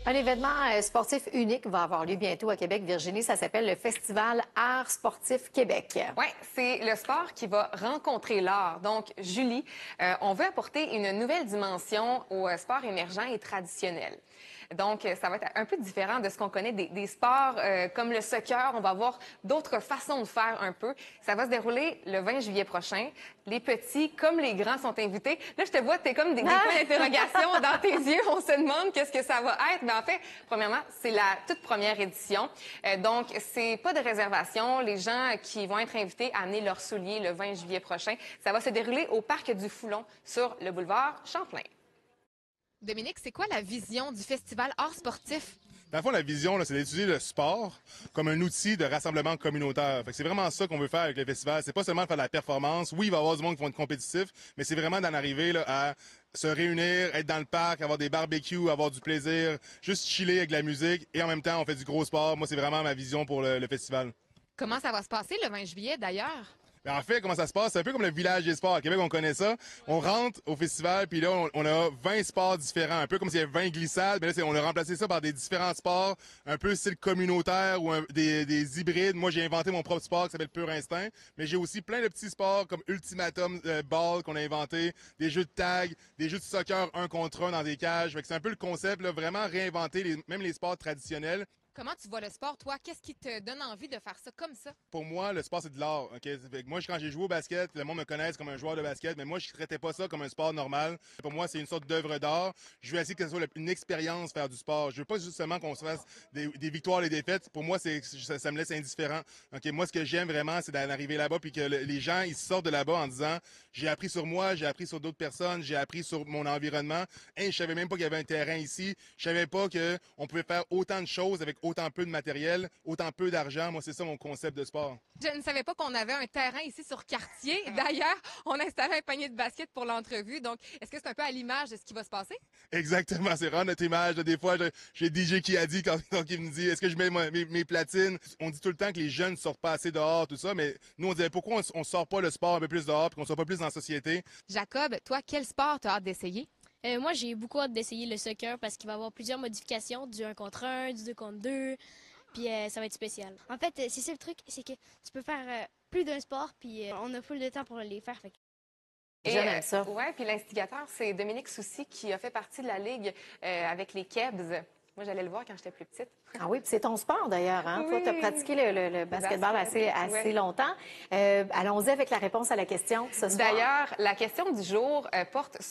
Un événement sportif unique va avoir lieu bientôt à Québec, Virginie. Ça s'appelle le Festival Art sportif Québec. Oui, c'est le sport qui va rencontrer l'art. Donc, Julie, on veut apporter une nouvelle dimension au sport émergent et traditionnel. Donc, ça va être un peu différent de ce qu'on connaît des sports comme le soccer. On va avoir d'autres façons de faire un peu. Ça va se dérouler le 20 juillet prochain. Les petits comme les grands sont invités. Là, je te vois, tu es comme des points d'interrogation dans tes yeux. On se demande qu'est-ce que ça va être. Mais en fait, premièrement, c'est la toute première édition. Donc, c'est pas de réservation. Les gens qui vont être invités à amener leurs souliers le 20 juillet prochain, ça va se dérouler au Parc du Foulon sur le boulevard Champlain. Dominique, c'est quoi la vision du festival art sportif? Dans le fond, la vision, c'est d'utiliser le sport comme un outil de rassemblement communautaire. C'est vraiment ça qu'on veut faire avec le festival. C'est pas seulement de faire de la performance. Oui, il va y avoir du monde qui vont être compétitifs, mais c'est vraiment d'en arriver à se réunir, être dans le parc, avoir des barbecues, avoir du plaisir, juste chiller avec la musique et en même temps, on fait du gros sport. Moi, c'est vraiment ma vision pour le festival. Comment ça va se passer le 20 juillet, d'ailleurs? Mais en fait, comment ça se passe? C'est un peu comme le village des sports. À Québec, on connaît ça. On rentre au festival, puis là, on a 20 sports différents. Un peu comme s'il y avait 20 glissades. Mais là, on a remplacé ça par des différents sports, un peu style communautaire ou des hybrides. Moi, j'ai inventé mon propre sport qui s'appelle Pur Instinct. Mais j'ai aussi plein de petits sports comme Ultimatum Ball qu'on a inventé, des jeux de tag, des jeux de soccer un contre un dans des cages. C'est un peu le concept, là, vraiment réinventer même les sports traditionnels. Comment tu vois le sport, toi? Qu'est-ce qui te donne envie de faire ça comme ça? Pour moi, le sport, c'est de l'art. Okay? Moi, quand j'ai joué au basket, le monde me connaît comme un joueur de basket, mais moi, je ne traitais pas ça comme un sport normal. Pour moi, c'est une sorte d'œuvre d'art. Je veux essayer que ce soit une expérience faire du sport. Je veux pas justement qu'on se fasse des victoires et des défaites. Pour moi, ça me laisse indifférent. Okay? Moi, ce que j'aime vraiment, c'est d'en arriver là-bas puis que les gens, ils sortent de là-bas en disant « J'ai appris sur moi, j'ai appris sur d'autres personnes, j'ai appris sur mon environnement. Hey, je savais même pas qu'il y avait un terrain ici. Je savais pas qu'on pouvait faire autant de choses avec autant peu de matériel. Autant peu d'argent. Moi, c'est ça mon concept de sport. Je ne savais pas qu'on avait un terrain ici sur Cartier. D'ailleurs, on a installé un panier de basket pour l'entrevue. Donc, est-ce que c'est un peu à l'image de ce qui va se passer? Exactement. C'est vraiment notre image. Des fois, j'ai DJ qui a dit quand il me dit est-ce que je mets mes platines? On dit tout le temps que les jeunes ne sortent pas assez dehors, tout ça, mais nous, on disait pourquoi on ne sort pas le sport un peu plus dehors et qu'on ne soit pas plus dans la société? Jacob, toi, quel sport tu as hâte d'essayer? Moi, j'ai beaucoup hâte d'essayer le soccer parce qu'il va y avoir plusieurs modifications, du 1 contre 1, du 2 contre 2. Puis ça va être spécial. En fait, c'est ça le truc, c'est que tu peux faire plus d'un sport, puis on a full de temps pour les faire. J'aime ça. Oui, puis l'instigateur, c'est Dominique Soucy qui a fait partie de la Ligue avec les Kebs. Moi, j'allais le voir quand j'étais plus petite. Ah oui, puis c'est ton sport d'ailleurs. Hein? Oui. Toi, tu as pratiqué le basketball assez longtemps. Allons-y avec la réponse à la question ce soir. D'ailleurs, la question du jour porte